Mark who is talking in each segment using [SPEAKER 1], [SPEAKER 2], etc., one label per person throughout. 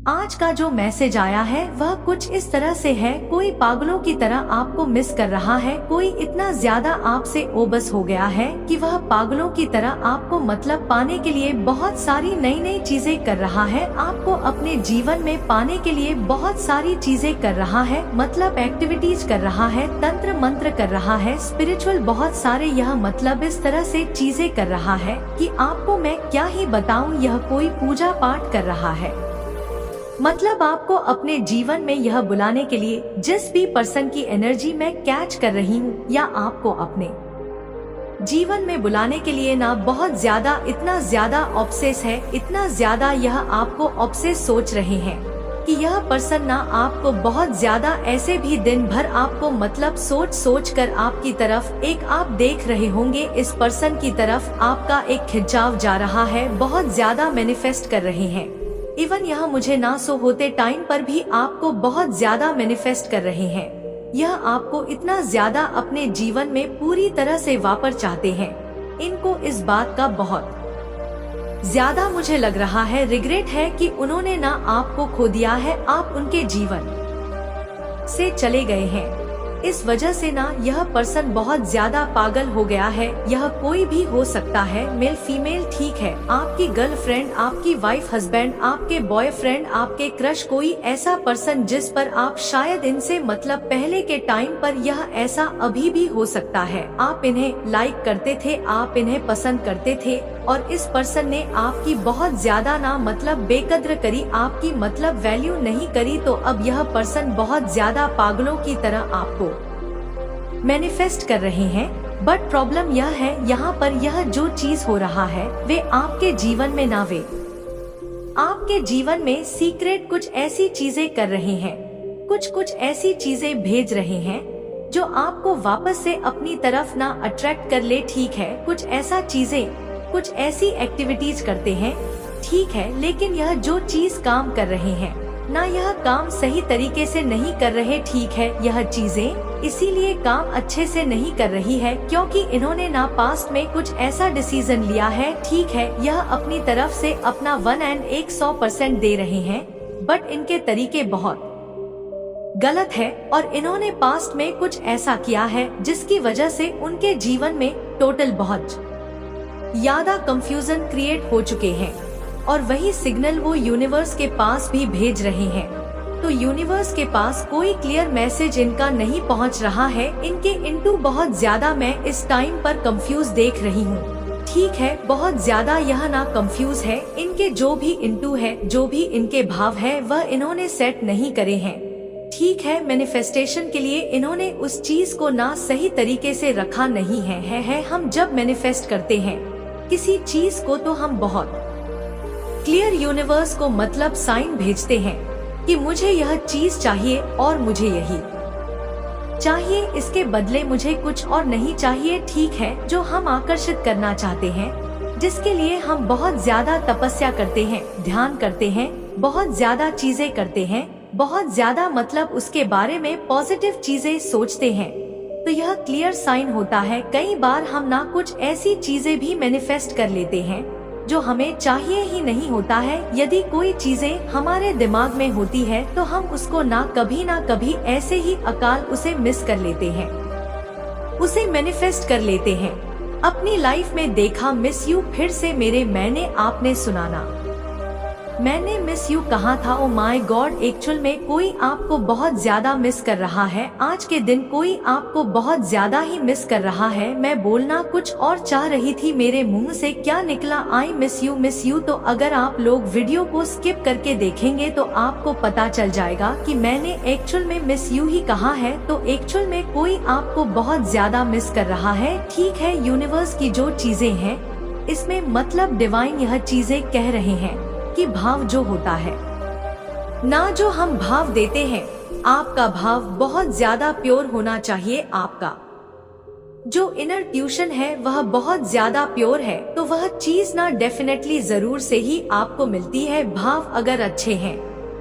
[SPEAKER 1] आज का जो मैसेज आया है वह कुछ इस तरह से है, कोई पागलों की तरह आपको मिस कर रहा है, कोई इतना ज्यादा आपसे ओबस हो गया है कि वह पागलों की तरह आपको मतलब पाने के लिए बहुत सारी नई नई चीजें कर रहा है, आपको अपने जीवन में पाने के लिए बहुत सारी चीजें कर रहा है, मतलब एक्टिविटीज कर रहा है, तंत्र मंत्र कर रहा है, स्पिरिचुअल बहुत सारे, यह मतलब इस तरह से चीजें कर रहा है कि आपको मैं क्या ही बताऊं, यह कोई पूजा पाठ कर रहा है। मतलब आपको अपने जीवन में यह बुलाने के लिए जिस भी पर्सन की एनर्जी मैं कैच कर रही हूँ या आपको अपने जीवन में बुलाने के लिए ना बहुत ज्यादा, इतना ज्यादा ऑब्सेस है, इतना ज्यादा यह आपको ऑब्सेस सोच रहे हैं कि यह पर्सन ना आपको बहुत ज्यादा ऐसे भी दिन भर आपको मतलब सोच सोच कर आपकी तरफ एक आप देख रहे होंगे, इस पर्सन की तरफ आपका एक खिंचाव जा रहा है, बहुत ज्यादा मैनिफेस्ट कर रहे हैं। इवन यह मुझे ना सो होते टाइम पर भी आपको बहुत ज्यादा मैनिफेस्ट कर रहे हैं। यह आपको इतना ज्यादा अपने जीवन में पूरी तरह से वापर चाहते हैं। इनको इस बात का बहुत ज्यादा मुझे लग रहा है रिग्रेट है कि उन्होंने ना आपको खो दिया है, आप उनके जीवन से चले गए हैं। इस वजह से ना यह पर्सन बहुत ज्यादा पागल हो गया है। यह कोई भी हो सकता है, मेल फीमेल ठीक है, आपकी गर्लफ्रेंड, आपकी वाइफ, हस्बैंड, आपके बॉयफ्रेंड, आपके क्रश, कोई ऐसा पर्सन जिस पर आप शायद इनसे मतलब पहले के टाइम पर, यह ऐसा अभी भी हो सकता है। आप इन्हें लाइक करते थे, आप इन्हें पसंद करते थे और इस पर्सन ने आपकी बहुत ज्यादा ना मतलब बेकद्र करी, आपकी मतलब वैल्यू नहीं करी, तो अब यह पर्सन बहुत ज्यादा पागलों की तरह आपको मैनिफेस्ट कर रहे हैं। बट प्रॉब्लम यह है, यहाँ पर यह जो चीज हो रहा है वे आपके जीवन में ना, वे आपके जीवन में सीक्रेट कुछ ऐसी चीजें कर रहे हैं, कुछ ऐसी चीजें भेज रहे हैं जो आपको वापस से अपनी तरफ ना अट्रैक्ट कर ले, ठीक है, कुछ ऐसा चीजें, कुछ ऐसी एक्टिविटीज करते हैं, ठीक है, लेकिन यह जो चीज काम कर रहे हैं ना, यह काम सही तरीके से नहीं कर रहे, ठीक है, यह चीजें इसीलिए काम अच्छे से नहीं कर रही है क्योंकि इन्होंने ना पास्ट में कुछ ऐसा डिसीजन लिया है, ठीक है, यह अपनी तरफ से अपना 100% दे रहे हैं, बट इनके तरीके बहुत गलत है और इन्होंने पास्ट में कुछ ऐसा किया है जिसकी वजह से उनके जीवन में टोटल बहुत ज्यादा कंफ्यूजन क्रिएट हो चुके हैं और वही सिग्नल वो यूनिवर्स के पास भी भेज रहे हैं। तो यूनिवर्स के पास कोई क्लियर मैसेज इनका नहीं पहुंच रहा है, इनके इंटू बहुत ज्यादा मैं इस टाइम पर कंफ्यूज देख रही हूँ, ठीक है, बहुत ज्यादा यह ना कंफ्यूज है, इनके जो भी इंटू है, जो भी इनके भाव है वह इन्होंने सेट नहीं करे हैं, ठीक है, मैनिफेस्टेशन के लिए इन्होंने उस चीज को ना सही तरीके से रखा नहीं है। हम जब मैनिफेस्ट करते हैं किसी चीज को तो हम बहुत क्लियर यूनिवर्स को मतलब साइन भेजते हैं कि मुझे यह चीज चाहिए और मुझे यही चाहिए, इसके बदले मुझे कुछ और नहीं चाहिए, ठीक है, जो हम आकर्षित करना चाहते हैं, जिसके लिए हम बहुत ज्यादा तपस्या करते हैं, ध्यान करते हैं, बहुत ज्यादा चीजें करते हैं, बहुत ज्यादा मतलब उसके बारे में पॉजिटिव चीजें सोचते हैं, तो यह क्लियर साइन होता है। कई बार हम ना कुछ ऐसी चीजें भी मैनिफेस्ट कर लेते हैं जो हमें चाहिए ही नहीं होता है। यदि कोई चीजें हमारे दिमाग में होती है तो हम उसको ना कभी ऐसे ही अकाल उसे मिस कर लेते हैं, उसे मैनिफेस्ट कर लेते हैं। अपनी लाइफ में देखा, मिस यू फिर से मेरे, मैंने आपने सुनाना, मैंने मिस यू कहा था, ओ माय गॉड, एक्चुअल में कोई आपको बहुत ज्यादा मिस कर रहा है, आज के दिन कोई आपको बहुत ज्यादा ही मिस कर रहा है। मैं बोलना कुछ और चाह रही थी, मेरे मुंह से क्या निकला, आई मिस यू। तो अगर आप लोग वीडियो को स्किप करके देखेंगे तो आपको पता चल जाएगा कि मैंने एक्चुअल में मिस यू ही कहा है, तो एक्चुअल में कोई आपको बहुत ज्यादा मिस कर रहा है, ठीक है। यूनिवर्स की जो चीजें हैं इसमें मतलब डिवाइन यह चीजें कह रहे हैं कि भाव जो होता है ना, जो हम भाव देते हैं, आपका भाव बहुत ज्यादा प्योर होना चाहिए, आपका जो इनर ट्यूशन है वह बहुत ज्यादा प्योर है, तो वह चीज ना डेफिनेटली जरूर से ही आपको मिलती है। भाव अगर अच्छे हैं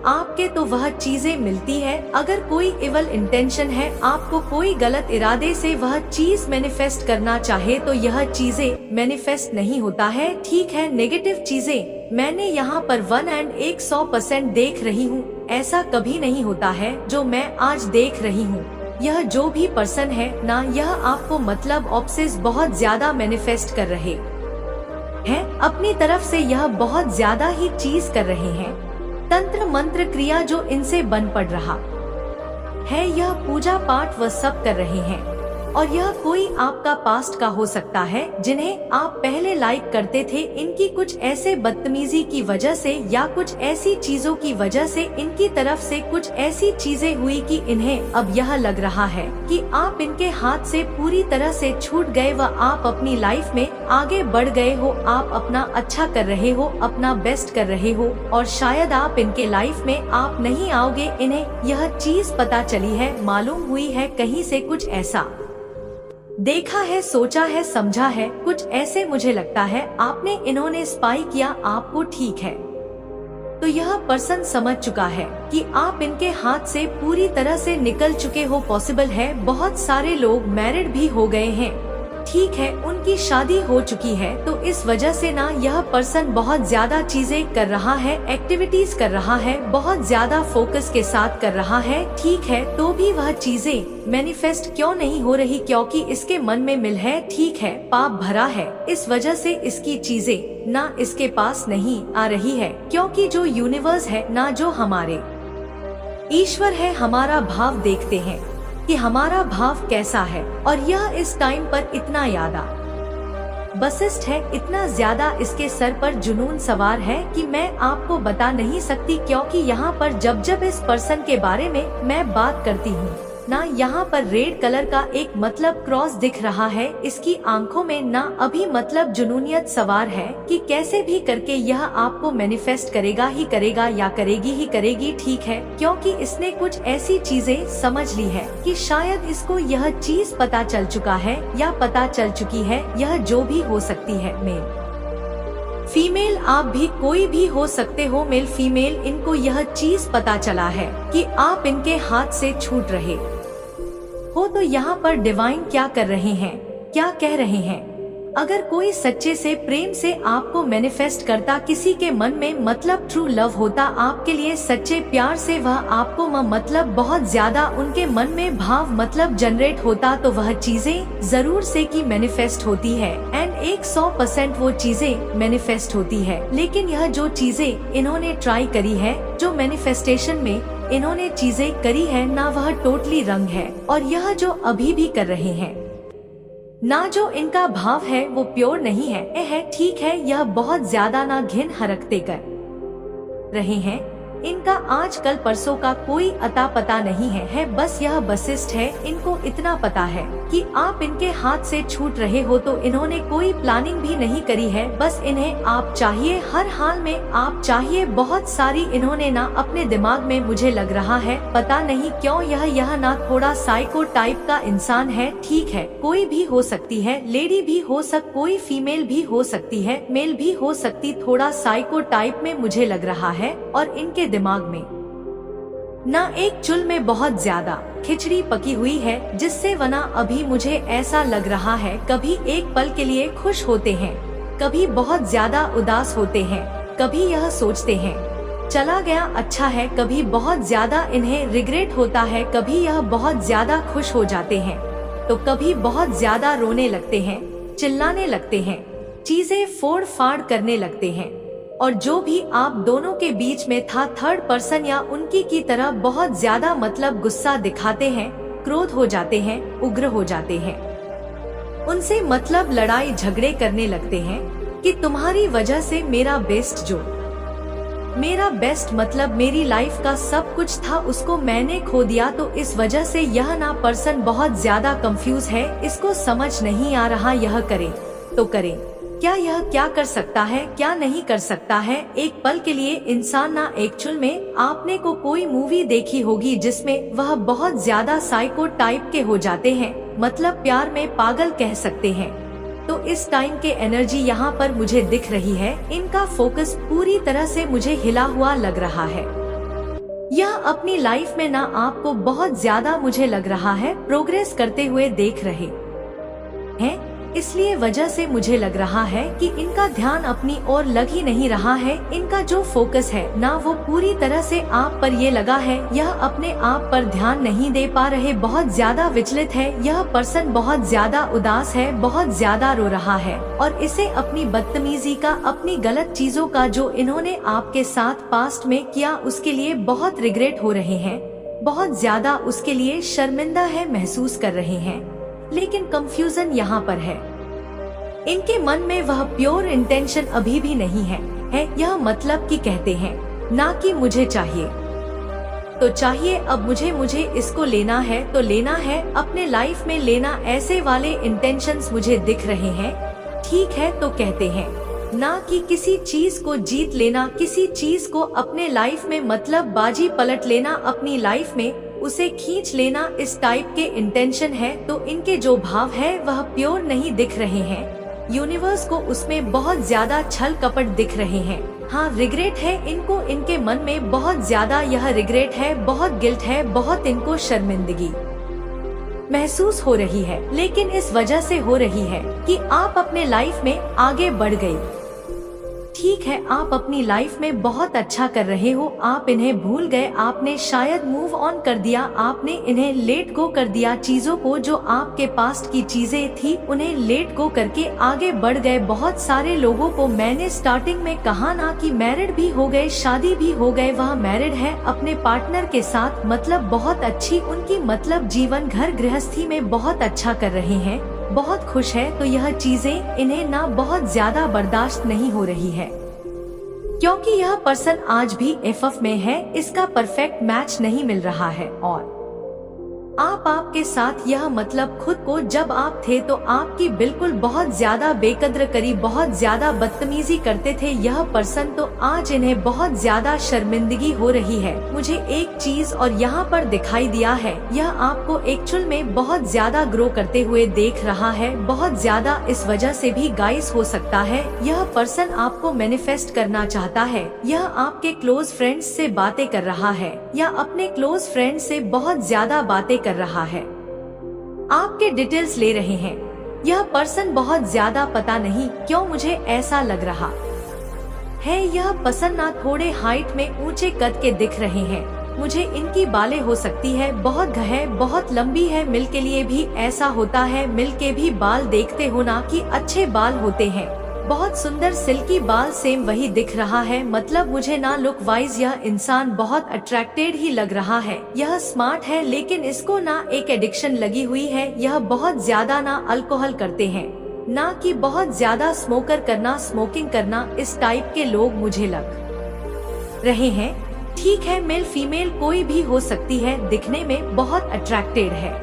[SPEAKER 1] आपके तो वह चीजें मिलती है। अगर कोई इवल इंटेंशन है, आपको कोई गलत इरादे से वह चीज मैनिफेस्ट करना चाहे तो यह चीजें मैनिफेस्ट नहीं होता है, ठीक है। नेगेटिव चीजें मैंने यहाँ पर 100% देख रही हूँ, ऐसा कभी नहीं होता है जो मैं आज देख रही हूँ। यह जो भी पर्सन है ना, यह आपको मतलब ऑब्सेस बहुत ज्यादा मैनिफेस्ट कर रहे हैं अपनी तरफ से, यह बहुत ज्यादा ही चीज कर रहे हैं। तंत्र मंत्र क्रिया जो इनसे बन पड़ रहा है, यह पूजा पाठ व सब कर रहे हैं। और यह कोई आपका पास्ट का हो सकता है जिन्हें आप पहले लाइक करते थे। इनकी कुछ ऐसे बदतमीजी की वजह से या कुछ ऐसी चीजों की वजह से इनकी तरफ से कुछ ऐसी चीजें हुई कि इन्हें अब यह लग रहा है कि आप इनके हाथ से पूरी तरह से छूट गए व आप अपनी लाइफ में आगे बढ़ गए हो। आप अपना अच्छा कर रहे हो, अपना बेस्ट कर रहे हो और शायद आप इनके लाइफ में आप नहीं आओगे। इन्हें यह चीज पता चली है, मालूम हुई है, कहीं से कुछ ऐसा देखा है, सोचा है, समझा है, कुछ ऐसे मुझे लगता है आपने इन्होंने स्पाई किया आपको, ठीक है। तो यह पर्सन समझ चुका है कि आप इनके हाथ से पूरी तरह से निकल चुके हो। पॉसिबल है बहुत सारे लोग मैरिड भी हो गए हैं, ठीक है, उनकी शादी हो चुकी है। तो इस वजह से ना यह पर्सन बहुत ज्यादा चीजें कर रहा है, एक्टिविटीज कर रहा है, बहुत ज्यादा फोकस के साथ कर रहा है, ठीक है। तो भी वह चीजें मैनिफेस्ट क्यों नहीं हो रही? क्योंकि इसके मन में मिल है, ठीक है, पाप भरा है, इस वजह से इसकी चीजें ना इसके पास नहीं आ रही है। क्योंकि जो यूनिवर्स है ना, जो हमारे ईश्वर है, हमारा भाव देखते हैं कि हमारा भाव कैसा है। और यह इस टाइम पर इतना यादा बसिस्ट है, इतना ज्यादा इसके सर पर जुनून सवार है कि मैं आपको बता नहीं सकती। क्योंकि यहाँ पर जब जब इस पर्सन के बारे में मैं बात करती हूँ ना, यहाँ पर रेड कलर का एक मतलब क्रॉस दिख रहा है इसकी आंखों में ना, अभी मतलब जुनूनियत सवार है कि कैसे भी करके यह आपको मैनिफेस्ट करेगा ही करेगा या करेगी ही करेगी, ठीक है। क्योंकि इसने कुछ ऐसी चीजें समझ ली है कि शायद इसको यह चीज पता चल चुका है या पता चल चुकी है। यह जो भी हो सकती है, मेल फीमेल, आप भी कोई भी हो सकते हो, मेल फीमेल, इनको यह चीज पता चला है कि आप इनके हाथ से छूट रहे हो। तो यहाँ पर डिवाइन क्या कर रहे हैं, क्या कह रहे हैं? अगर कोई सच्चे से प्रेम से आपको मैनिफेस्ट करता, किसी के मन में मतलब ट्रू लव होता आपके लिए, सच्चे प्यार से वह आपको मतलब बहुत ज्यादा उनके मन में भाव मतलब जनरेट होता, तो वह चीजें जरूर से की मैनिफेस्ट होती है एंड 100% वो चीजें मैनिफेस्ट होती है। लेकिन यह जो चीजें इन्होंने ट्राई करी है, जो मैनिफेस्टेशन में इन्होंने चीजें करी है ना, वह टोटली रंग है। और यह जो अभी भी कर रहे हैं ना, जो इनका भाव है वो प्योर नहीं है, ठीक है। यह बहुत ज्यादा ना घिन हरकते कर रहे हैं। इनका आज कल परसों का कोई अता पता नहीं है, बस यह बसिस्ट है। इनको इतना पता है कि आप इनके हाथ से छूट रहे हो, तो इन्होंने कोई प्लानिंग भी नहीं करी है। बस इन्हें आप चाहिए, हर हाल में आप चाहिए। बहुत सारी इन्होंने ना अपने दिमाग में, मुझे लग रहा है पता नहीं क्यों यह ना थोड़ा साइको टाइप का इंसान है, ठीक है। कोई भी हो सकती है, लेडी भी हो कोई फीमेल भी हो सकती है, मेल भी हो सकती, थोड़ा साइको टाइप में मुझे लग रहा है। और इनके दिमाग में ना एक चुल में बहुत ज्यादा खिचड़ी पकी हुई है, जिससे वना अभी मुझे ऐसा लग रहा है कभी एक पल के लिए खुश होते हैं, कभी बहुत ज्यादा उदास होते हैं, कभी यह सोचते हैं चला गया अच्छा है, कभी बहुत ज्यादा इन्हें रिग्रेट होता है, कभी यह बहुत ज्यादा खुश हो जाते हैं, तो कभी बहुत ज्यादा रोने लगते हैं, चिल्लाने लगते हैं, चीजें फोड़ फाड़ करने लगते हैं। और जो भी आप दोनों के बीच में था, थर्ड पर्सन या उनकी की तरह बहुत ज्यादा मतलब गुस्सा दिखाते हैं, क्रोध हो जाते हैं, उग्र हो जाते हैं, उनसे मतलब लड़ाई झगड़े करने लगते हैं कि तुम्हारी वजह से मेरा बेस्ट, जो मेरा बेस्ट मतलब मेरी लाइफ का सब कुछ था, उसको मैंने खो दिया। तो इस वजह से यह ना पर्सन बहुत ज्यादा कंफ्यूज है, इसको समझ नहीं आ रहा यह करे तो करे क्या, यह क्या कर सकता है, क्या नहीं कर सकता है। एक पल के लिए इंसान ना, एक्चुअल में आपने को कोई मूवी देखी होगी जिसमें वह बहुत ज्यादा साइको टाइप के हो जाते हैं, मतलब प्यार में पागल कह सकते हैं। तो इस टाइम के एनर्जी यहाँ पर मुझे दिख रही है, इनका फोकस पूरी तरह से मुझे हिला हुआ लग रहा है। यह अपनी लाइफ में ना आपको बहुत ज्यादा मुझे लग रहा है प्रोग्रेस करते हुए देख रहे हैं। इसलिए वजह से मुझे लग रहा है कि इनका ध्यान अपनी ओर लग ही नहीं रहा है। इनका जो फोकस है ना वो पूरी तरह से आप पर ये लगा है। यह अपने आप पर ध्यान नहीं दे पा रहे, बहुत ज्यादा विचलित है। यह पर्सन बहुत ज्यादा उदास है, बहुत ज्यादा रो रहा है और इसे अपनी बदतमीजी का, अपनी गलत चीजों का जो इन्होंने आपके साथ पास्ट में किया उसके लिए बहुत रिग्रेट हो रहे हैं, बहुत ज्यादा उसके लिए शर्मिंदा है महसूस कर रहे हैं। लेकिन कंफ्यूजन यहाँ पर है, इनके मन में वह प्योर इंटेंशन अभी भी नहीं है यह मतलब कि कहते हैं ना कि मुझे चाहिए तो चाहिए, अब मुझे इसको लेना है तो लेना है, अपने लाइफ में लेना, ऐसे वाले इंटेंशंस मुझे दिख रहे हैं। ठीक है तो कहते हैं ना कि किसी चीज को जीत लेना, किसी चीज को अपने लाइफ में मतलब बाजी पलट लेना, अपनी लाइफ में उसे खींच लेना, इस टाइप के इंटेंशन है। तो इनके जो भाव है वह प्योर नहीं दिख रहे हैं, यूनिवर्स को उसमें बहुत ज्यादा छल कपट दिख रहे हैं। हाँ, रिग्रेट है इनको, इनके मन में बहुत ज्यादा यह रिग्रेट है, बहुत गिल्ट है, बहुत इनको शर्मिंदगी महसूस हो रही है। लेकिन इस वजह से हो रही है कि आप अपने लाइफ में आगे बढ़ गई। ठीक है, आप अपनी लाइफ में बहुत अच्छा कर रहे हो, आप इन्हें भूल गए, आपने शायद मूव ऑन कर दिया, आपने इन्हें लेट गो कर दिया, चीजों को जो आपके पास्ट की चीजें थी उन्हें लेट गो करके आगे बढ़ गए। बहुत सारे लोगों को मैंने स्टार्टिंग में कहा ना कि मैरिड भी हो गए, शादी भी हो गए, वह मैरिड है अपने पार्टनर के साथ, मतलब बहुत अच्छी उनकी मतलब जीवन घर गृहस्थी में बहुत अच्छा कर रहे हैं, बहुत खुश है। तो यह चीजें इन्हें ना बहुत ज्यादा बर्दाश्त नहीं हो रही है, क्योंकि यह पर्सन आज भी एफएफ में है, इसका परफेक्ट मैच नहीं मिल रहा है। और आपके साथ यह मतलब खुद को जब आप थे तो आपकी बिल्कुल बहुत ज्यादा बेकद्र करी, बहुत ज्यादा बदतमीजी करते थे यह पर्सन, तो आज इन्हें बहुत ज्यादा शर्मिंदगी हो रही है। मुझे एक चीज और यहाँ पर दिखाई दिया है, यह आपको एक्चुअल में बहुत ज्यादा ग्रो करते हुए देख रहा है, बहुत ज्यादा। इस वजह से भी गाइस हो सकता है यह पर्सन आपको मैनिफेस्ट करना चाहता है, यह आपके क्लोज फ्रेंड्स से बातें कर रहा है या अपने क्लोज फ्रेंड से बहुत ज्यादा बातें कर रहा है, आपके डिटेल्स ले रहे हैं। यह पर्सन बहुत ज्यादा, पता नहीं क्यों मुझे ऐसा लग रहा है, यह पर्सन ना थोड़े हाइट में ऊंचे कद के दिख रहे हैं। मुझे इनकी बालें हो सकती है बहुत घने, बहुत लंबी है, मिल के लिए भी ऐसा होता है, मिल के भी बाल देखते हो ना कि अच्छे बाल होते हैं, बहुत सुंदर सिल्की बाल, सेम वही दिख रहा है। मतलब मुझे ना लुक वाइज यह इंसान बहुत अट्रैक्टेड ही लग रहा है, यह स्मार्ट है लेकिन इसको ना एक एडिक्शन लगी हुई है, यह बहुत ज्यादा ना अल्कोहल करते हैं, ना कि बहुत ज्यादा स्मोकर करना, स्मोकिंग करना, इस टाइप के लोग मुझे लग रहे हैं। ठीक है, मेल फीमेल कोई भी हो सकती है, दिखने में बहुत अट्रैक्टेड है,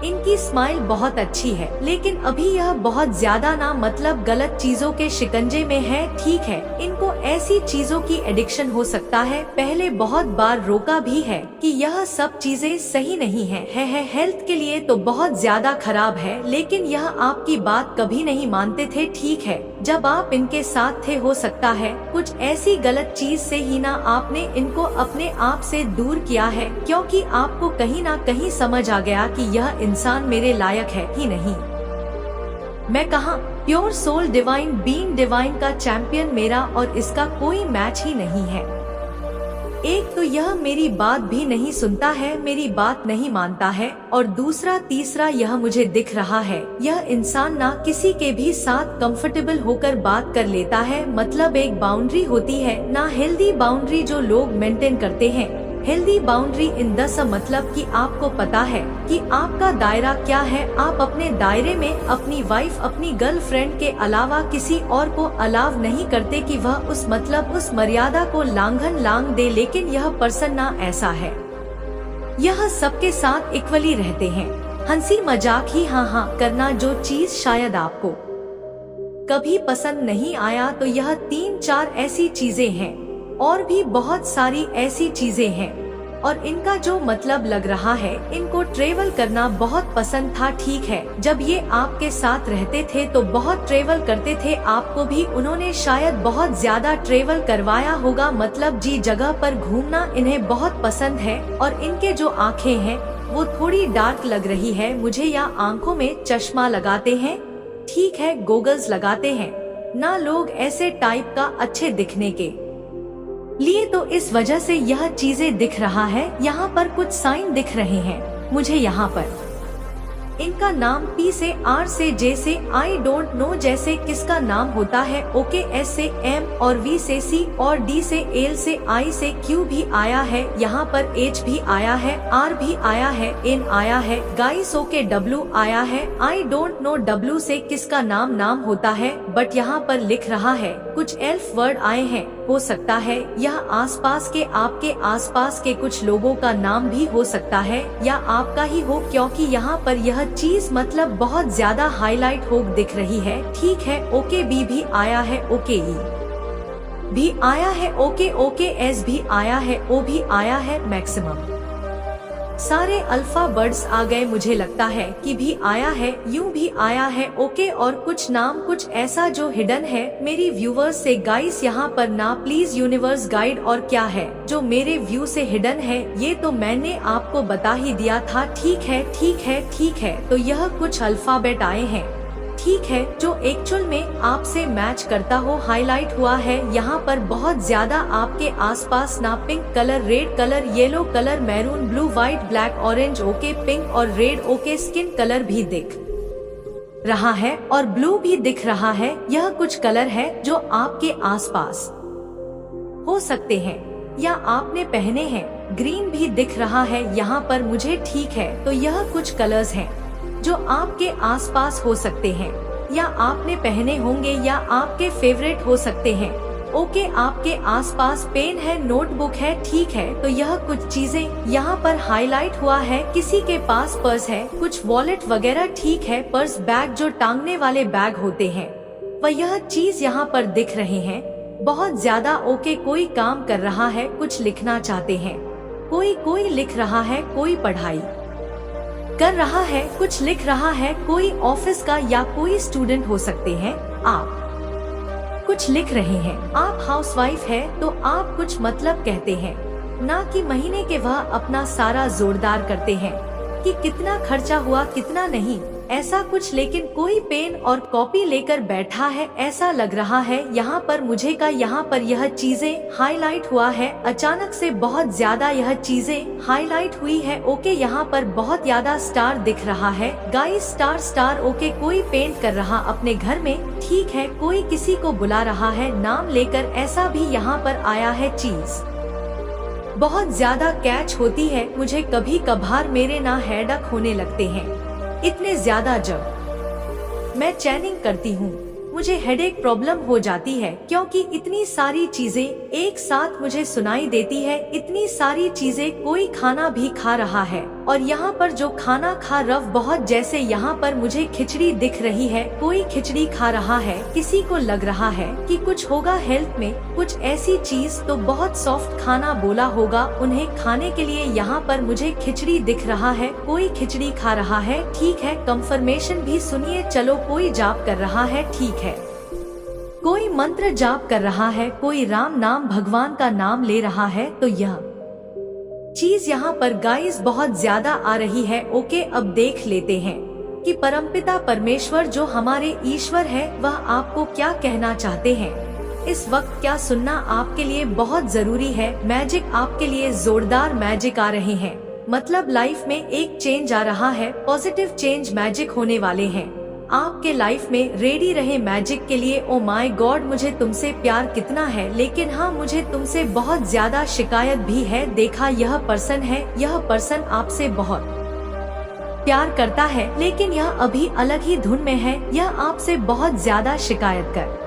[SPEAKER 1] इनकी स्माइल बहुत अच्छी है, लेकिन अभी यह बहुत ज्यादा ना मतलब गलत चीजों के शिकंजे में है। ठीक है, इनको ऐसी चीजों की एडिक्शन हो सकता है, पहले बहुत बार रोका भी है कि यह सब चीजें सही नहीं है, हेल्थ के लिए तो बहुत ज्यादा खराब है, लेकिन यह आपकी बात कभी नहीं मानते थे। ठीक है, जब आप इनके साथ थे हो सकता है कुछ ऐसी गलत चीज से ही ना आपने इनको अपने आप से दूर किया है, क्योंकि आपको कहीं ना कहीं समझ आ गया कि यह इंसान मेरे लायक है ही नहीं। मैं कहा pure soul divine being, divine का चैंपियन मेरा और इसका कोई मैच ही नहीं है। एक तो यह मेरी बात भी नहीं सुनता है, मेरी बात नहीं मानता है, और दूसरा तीसरा यह मुझे दिख रहा है यह इंसान ना किसी के भी साथ कंफर्टेबल होकर बात कर लेता है, मतलब एक बाउंड्री होती है ना, हेल्दी बाउंड्री जो लोग मेंटेन करते हैं। हेल्दी बाउंड्री इन द स मतलब कि आपको पता है कि आपका दायरा क्या है, आप अपने दायरे में अपनी वाइफ, अपनी गर्लफ्रेंड के अलावा किसी और को अलाव नहीं करते कि वह उस मतलब उस मर्यादा को लांघन दे, लेकिन यह पर्सन ना ऐसा है, यह सबके साथ इक्वली रहते हैं, हंसी मजाक ही हाँ करना, जो चीज शायद आपको कभी पसंद नहीं आया तो यह 3-4 ऐसी चीजें हैं, और भी बहुत सारी ऐसी चीजें हैं। और इनका जो मतलब लग रहा है, इनको ट्रेवल करना बहुत पसंद था। ठीक है, जब ये आपके साथ रहते थे तो बहुत ट्रेवल करते थे, आपको भी उन्होंने शायद बहुत ज्यादा ट्रेवल करवाया होगा, मतलब जी जगह पर घूमना इन्हें बहुत पसंद है। और इनके जो आँखें हैं वो थोड़ी डार्क लग रही है मुझे, या आँखों में चश्मा लगाते हैं, ठीक है गोगल्स लगाते हैं ना लोग ऐसे टाइप का अच्छे दिखने के लिए, तो इस वजह से यह चीजें दिख रहा है। यहाँ पर कुछ साइन दिख रहे हैं मुझे यहाँ पर, इनका नाम P से R से J से I डोंट नो जैसे किसका नाम होता है, ओके S से M और V से C और D से L से I से Q भी आया है, यहाँ पर H भी आया है, R भी आया है, N आया है, गाइस ओके W आया है। I डोंट नो W से किसका नाम होता है, बट यहाँ पर लिख रहा है कुछ एल्फ वर्ड आए हैं, हो सकता है यह आसपास के आपके आसपास के कुछ लोगों का नाम भी हो सकता है या आपका ही हो, क्योंकि यहाँ पर यह चीज मतलब बहुत ज्यादा हाईलाइट हो दिख रही है। ठीक है ओके बी भी आया है, ओके ई भी आया है, ओके ओके एस भी आया है, ओ भी आया है, मैक्सिमम सारे अल्फा वर्ड्स आ गए, मुझे लगता है कि भी आया है, यू भी आया है, ओके और कुछ नाम कुछ ऐसा जो हिडन है मेरी व्यूवर्स से। गाइस यहाँ पर ना प्लीज यूनिवर्स गाइड और क्या है जो मेरे व्यू से हिडन है, ये तो मैंने आपको बता ही दिया था। ठीक है ठीक है ठीक है, तो यह कुछ अल्फाबेट आए हैं, ठीक है, जो एक्चुअल में आपसे मैच करता हो, हाईलाइट हुआ है यहाँ पर बहुत ज्यादा आपके आसपास ना pink colour, red colour, yellow colour, maroon, blue, white, black, orange, okay, pink और रेड, ओके, स्किन कलर भी दिख रहा है और ब्लू भी दिख रहा है। यह कुछ कलर है जो आपके आसपास हो सकते हैं या आपने पहने हैं। ग्रीन भी दिख रहा है यहाँ पर मुझे, ठीक है, तो यह कुछ कलर्स हैं जो आपके आसपास हो सकते हैं या आपने पहने होंगे या आपके फेवरेट हो सकते हैं। ओके आपके आसपास पेन है, नोटबुक है, ठीक है, तो यह कुछ चीजें यहाँ पर हाईलाइट हुआ है। किसी के पास पर्स है, कुछ वॉलेट वगैरह, ठीक है, पर्स, बैग जो टांगने वाले बैग होते हैं वह यह चीज यहाँ पर दिख रहे हैं बहुत ज्यादा। ओके कोई काम कर रहा है, कुछ लिखना चाहते हैं, कोई लिख रहा है, कोई पढ़ाई कर रहा है, कुछ लिख रहा है, कोई ऑफिस का या कोई स्टूडेंट हो सकते हैं। आप कुछ लिख रहे हैं, आप हाउसवाइफ है तो आप कुछ मतलब कहते हैं, ना कि महीने के वह अपना सारा जोरदार करते हैं कि कितना खर्चा हुआ कितना नहीं, ऐसा कुछ। लेकिन कोई पेन और कॉपी लेकर बैठा है ऐसा लग रहा है यहाँ पर मुझे का। यहाँ पर यह चीजें हाईलाइट हुआ है, अचानक से बहुत ज्यादा यह चीजें हाईलाइट हुई है। ओके यहाँ पर बहुत ज्यादा स्टार दिख रहा है, गाइस स्टार स्टार। ओके कोई पेंट कर रहा अपने घर में, ठीक है, कोई किसी को बुला रहा है नाम लेकर, ऐसा भी यहाँ पर आया है। चीज बहुत ज्यादा कैच होती है मुझे, कभी कभार मेरे ना हेडेक होने लगते हैं इतने ज्यादा जब मैं चैनिंग करती हूँ, मुझे हेडेक प्रॉब्लम हो जाती है क्योंकि इतनी सारी चीजें एक साथ मुझे सुनाई देती है, इतनी सारी चीजें। कोई खाना भी खा रहा है और यहाँ पर जो खाना खा रव बहुत, जैसे यहाँ पर मुझे खिचड़ी दिख रही है, कोई खिचड़ी खा रहा है, किसी को लग रहा है कि कुछ होगा हेल्थ में, कुछ ऐसी चीज, तो बहुत सॉफ्ट खाना बोला होगा उन्हें खाने के लिए। यहाँ पर मुझे खिचड़ी दिख रहा है, कोई खिचड़ी खा रहा है, ठीक है। कंफर्मेशन भी सुनिए, चलो कोई जाप कर रहा है, ठीक है, कोई मंत्र जाप कर रहा है, कोई राम नाम भगवान का नाम ले रहा है, तो यह चीज यहाँ पर गाइस बहुत ज्यादा आ रही है। ओके अब देख लेते हैं कि परमपिता परमेश्वर जो हमारे ईश्वर है वह आपको क्या कहना चाहते हैं। इस वक्त क्या सुनना आपके लिए बहुत जरूरी है। मैजिक आपके लिए जोरदार मैजिक आ रहे हैं, मतलब लाइफ में एक चेंज आ रहा है, पॉजिटिव चेंज मैजिक होने वाले हैं आपके लाइफ में। रेडी रहे मैजिक के लिए। ओ माय गॉड, मुझे तुमसे प्यार कितना है, लेकिन हाँ मुझे तुमसे बहुत ज्यादा शिकायत भी है। देखा यह पर्सन है, यह पर्सन आपसे बहुत प्यार करता है, लेकिन यह अभी अलग ही धुन में है, यह आपसे बहुत ज्यादा शिकायत कर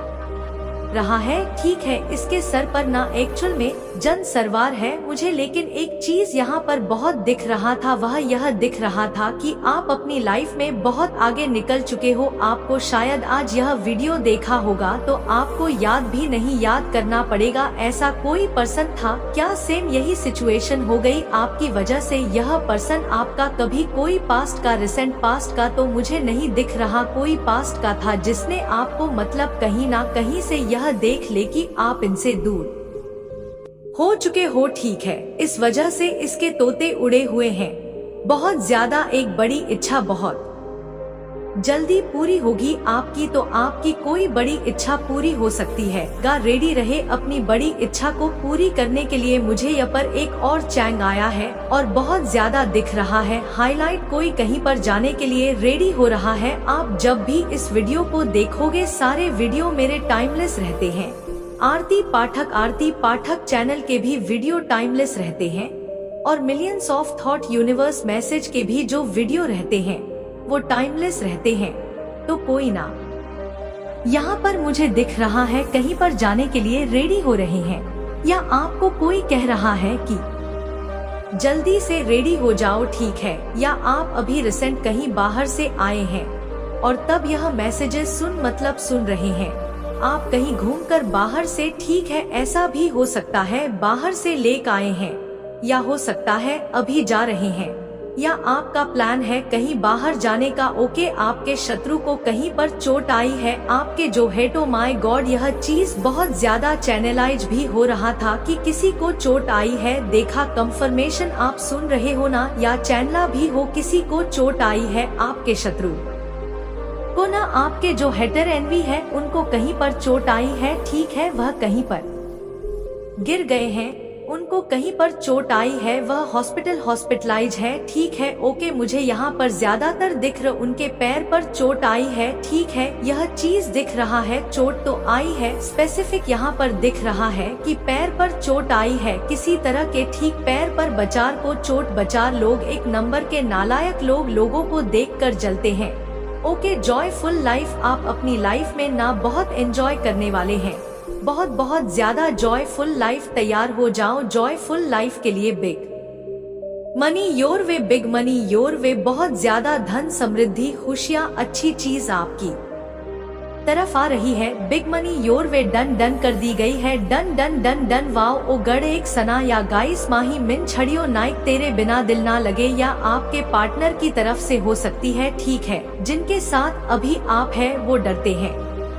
[SPEAKER 1] रहा है, ठीक है। इसके सर पर ना एक्चुअल में जन सरवार है मुझे, लेकिन एक चीज यहाँ पर बहुत दिख रहा था, वह यह दिख रहा था कि आप अपनी लाइफ में बहुत आगे निकल चुके हो। आपको शायद आज यह वीडियो देखा होगा तो आपको याद भी नहीं, याद करना पड़ेगा। ऐसा कोई पर्सन था क्या, सेम यही सिचुएशन हो गई आपकी वजह से। यह पर्सन आपका कभी कोई पास्ट का, रिसेंट पास्ट का तो मुझे नहीं दिख रहा, कोई पास्ट का था जिसने आपको मतलब कहीं ना कहीं से यह देख ले कि आप इनसे दूर हो चुके हो, ठीक है। इस वजह से इसके तोते उड़े हुए हैं बहुत ज्यादा, एक बड़ी इच्छा बहुत जल्दी पूरी होगी आपकी, तो आपकी कोई बड़ी इच्छा पूरी हो सकती है। रेडी रहे अपनी बड़ी इच्छा को पूरी करने के लिए। मुझे यहाँ पर एक और चैंग आया है और बहुत ज्यादा दिख रहा है हाईलाइट। कोई कहीं पर जाने के लिए रेडी हो रहा है। आप जब भी इस वीडियो को देखोगे, सारे वीडियो मेरे टाइमलेस रहते हैं। आरती पाठक चैनल के भी वीडियो टाइमलेस रहते हैं और millions of thought universe message के भी जो वीडियो रहते हैं वो टाइमलेस रहते हैं। तो कोई ना, यहाँ पर मुझे दिख रहा है कहीं पर जाने के लिए रेडी हो रहे हैं, या आपको कोई कह रहा है कि जल्दी से रेडी हो जाओ, ठीक है। या आप अभी रिसेंट कहीं बाहर से आए हैं और तब यह मैसेजेस सुन रहे हैं। आप कहीं घूमकर बाहर से, ठीक है, ऐसा भी हो सकता है बाहर से लेकर आए हैं, या हो सकता है अभी जा रहे हैं, या आपका प्लान है कहीं बाहर जाने का। ओके, आपके शत्रु को कहीं पर चोट आई है, आपके जो हेड, ओ माय गॉड, यह चीज बहुत ज्यादा चैनलाइज भी हो रहा था कि किसी को चोट आई है। देखा, कंफर्मेशन आप सुन रहे हो ना, या चैनला भी हो, किसी को चोट आई है, आपके शत्रु को ना, आपके जो हेटर एनवी है उनको कहीं पर चोट आई है, ठीक है, वह कहीं पर गिर गए हैं, उनको कहीं पर चोट आई है, वह हॉस्पिटलाइज है, ठीक है। ओके, मुझे यहाँ पर ज्यादातर दिख रहा, उनके पैर पर चोट आई है, ठीक है, यह चीज दिख रहा है। चोट तो आई है, स्पेसिफिक यहाँ पर दिख रहा है कि पैर पर चोट आई है किसी तरह के, ठीक, पैर पर बचार को चोट। बचार लोग एक नंबर के नालायक लोग, लोगों को देख कर जलते हैं। ओके, जॉयफुल लाइफ, आप अपनी लाइफ में ना बहुत एंजॉय करने वाले हैं, बहुत ज्यादा जॉयफुल लाइफ। तैयार हो जाओ जॉयफुल लाइफ के लिए। Big money your way, big money your way, बहुत ज्यादा धन, समृद्धि, खुशियाँ, अच्छी चीज आपकी तरफ आ रही है। Big money your way, done कर दी गई है, डन। वाओ, ओ गढ़ एक सना या गाइस माही मिन छड़ियो नाइक, तेरे बिना दिल ना लगे, या आपके पार्टनर की तरफ से हो सकती है, ठीक है। जिनके साथ अभी आप है वो डरते हैं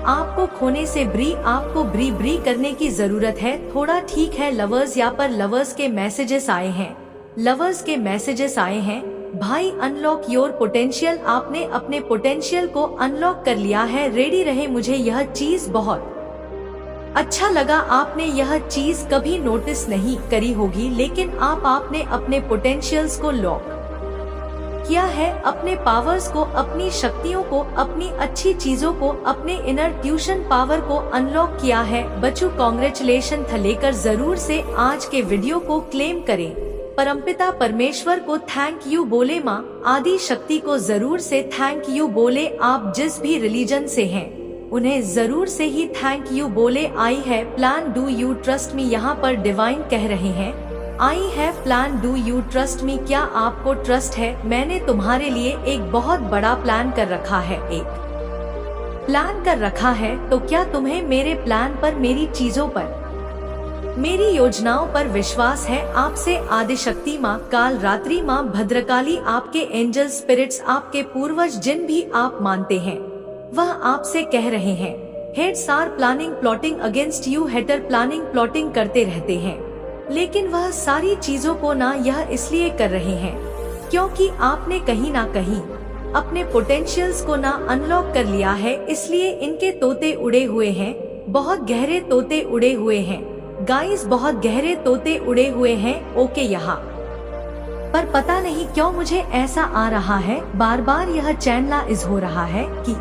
[SPEAKER 1] आपको खोने से, आपको ब्री करने की जरूरत है थोड़ा, ठीक है। लवर्स, यहाँ पर लवर्स के मैसेजेस आए हैं, लवर्स के मैसेजेस आए हैं। भाई, अनलॉक योर पोटेंशियल, आपने अपने पोटेंशियल को अनलॉक कर लिया है, रेडी रहे। मुझे यह चीज बहुत अच्छा लगा, आपने यह चीज कभी नोटिस नहीं करी होगी, लेकिन आपने अपने पोटेंशियल्स को लॉक किया है, अपने पावर्स को, अपनी शक्तियों को, अपनी अच्छी चीजों को, अपने इनर ट्यूशन पावर को अनलॉक किया है। बच्चों, कॉन्ग्रेचुलेशन था, लेकर जरूर से आज के वीडियो को क्लेम करें। परमपिता परमेश्वर को थैंक यू बोले, माँ आदि शक्ति को जरूर से थैंक यू बोले। आप जिस भी रिलीजन से हैं उन्हें जरूर से ही थैंक यू बोले। आई है plan, do you trust me, यहाँ पर डिवाइन कह रहे हैं I have plan, do you trust me, क्या आपको ट्रस्ट है? मैंने तुम्हारे लिए एक बहुत बड़ा प्लान कर रखा है, एक प्लान कर रखा है, तो क्या तुम्हें मेरे प्लान पर, मेरी चीजों पर, मेरी योजनाओं पर विश्वास है? आपसे आदिशक्ति माँ, काल रात्रि माँ, भद्रकाली, आपके एंजल स्पिरिट्स, आपके पूर्वज जिन भी आप मानते हैं वह आपसे कह रहे हैं, heads are planning plotting against you, hater planning plotting करते रहते हैं, लेकिन वह सारी चीजों को ना यह इसलिए कर रहे हैं क्योंकि आपने कहीं ना कहीं अपने पोटेंशियल्स को ना अनलॉक कर लिया है, इसलिए इनके तोते उड़े हुए हैं, बहुत गहरे तोते उड़े हुए हैं गाइस, बहुत गहरे तोते उड़े हुए हैं। ओके, यहाँ पर पता नहीं क्यों मुझे ऐसा आ रहा है, बार बार यह चैनलाइज हो रहा है कि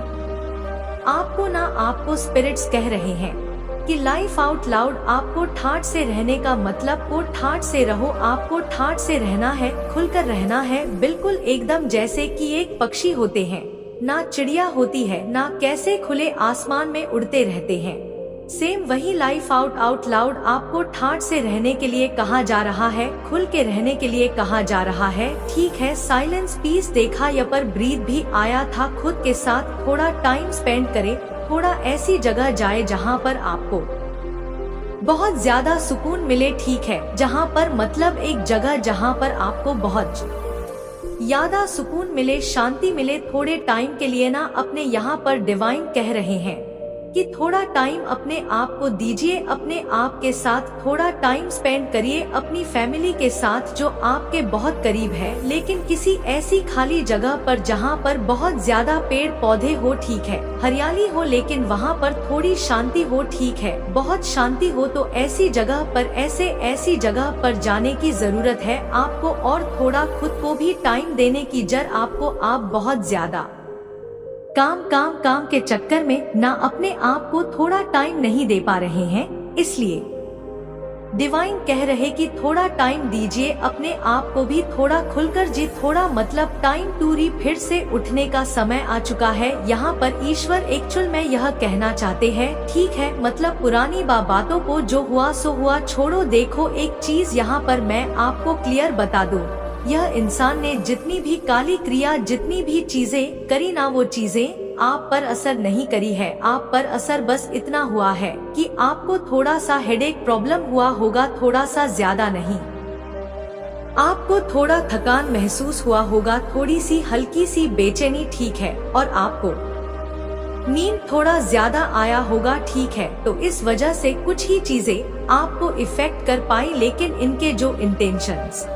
[SPEAKER 1] आपको स्पिरिट्स कह रहे हैं कि लाइफ आउट लाउड, आपको ठाट से रहने का मतलब, को ठाट से रहो, आपको ठाट से रहना है, खुलकर रहना है, बिल्कुल एकदम जैसे कि एक पक्षी होते हैं, ना चिड़िया होती है, ना कैसे खुले आसमान में उड़ते रहते हैं, सेम वही लाइफ आउट लाउड आपको ठाट से रहने के लिए कहा जा रहा है, खुल के रहने के लिए कहा जा रहा है, ठीक है। साइलेंस पीस देखा, या पर ब्रीथ भी आया था, खुद के साथ थोड़ा टाइम स्पेंड करे, थोड़ा ऐसी जगह जाए जहाँ पर आपको बहुत ज्यादा सुकून मिले, ठीक है, जहाँ पर मतलब एक जगह जहाँ पर आपको बहुत ज्यादा सुकून मिले, शांति मिले, थोड़े टाइम के लिए ना अपने यहाँ पर डिवाइन कह रहे हैं कि थोड़ा टाइम अपने आप को दीजिए, अपने आप के साथ थोड़ा टाइम स्पेंड करिए, अपनी फैमिली के साथ जो आपके बहुत करीब है, लेकिन किसी ऐसी खाली जगह पर जहाँ पर बहुत ज्यादा पेड़ पौधे हो, ठीक है, हरियाली हो, लेकिन वहाँ पर थोड़ी शांति हो, ठीक है, बहुत शांति हो, तो ऐसी जगह पर ऐसी जगह पर जाने की जरूरत है आपको। और थोड़ा खुद को भी टाइम देने की आपको आप बहुत ज्यादा काम के चक्कर में ना अपने आप को थोड़ा टाइम नहीं दे पा रहे हैं, इसलिए डिवाइन कह रहे कि थोड़ा टाइम दीजिए अपने आप को भी, थोड़ा खुलकर जी, थोड़ा मतलब टाइम टूरी फिर से उठने का समय आ चुका है। यहाँ पर ईश्वर एक्चुअल में यह कहना चाहते हैं, ठीक है, मतलब पुरानी बातों को जो हुआ सो हुआ छोड़ो। देखो एक चीज यहाँ पर मैं आपको क्लियर बता दूं, यह इंसान ने जितनी भी काली क्रिया, जितनी भी चीजें करी ना, वो चीजें आप पर असर नहीं करी है। आप पर असर बस इतना हुआ है कि आपको थोड़ा सा हेडेक प्रॉब्लम हुआ होगा, थोड़ा सा ज्यादा नहीं। आपको थोड़ा थकान महसूस हुआ होगा, थोड़ी सी हल्की सी बेचैनी, ठीक है, और आपको नींद थोड़ा ज्यादा आया होगा, ठीक है। तो इस वजह से कुछ ही चीजें आपको इफेक्ट कर पाई, लेकिन इनके जो इंटेंशंस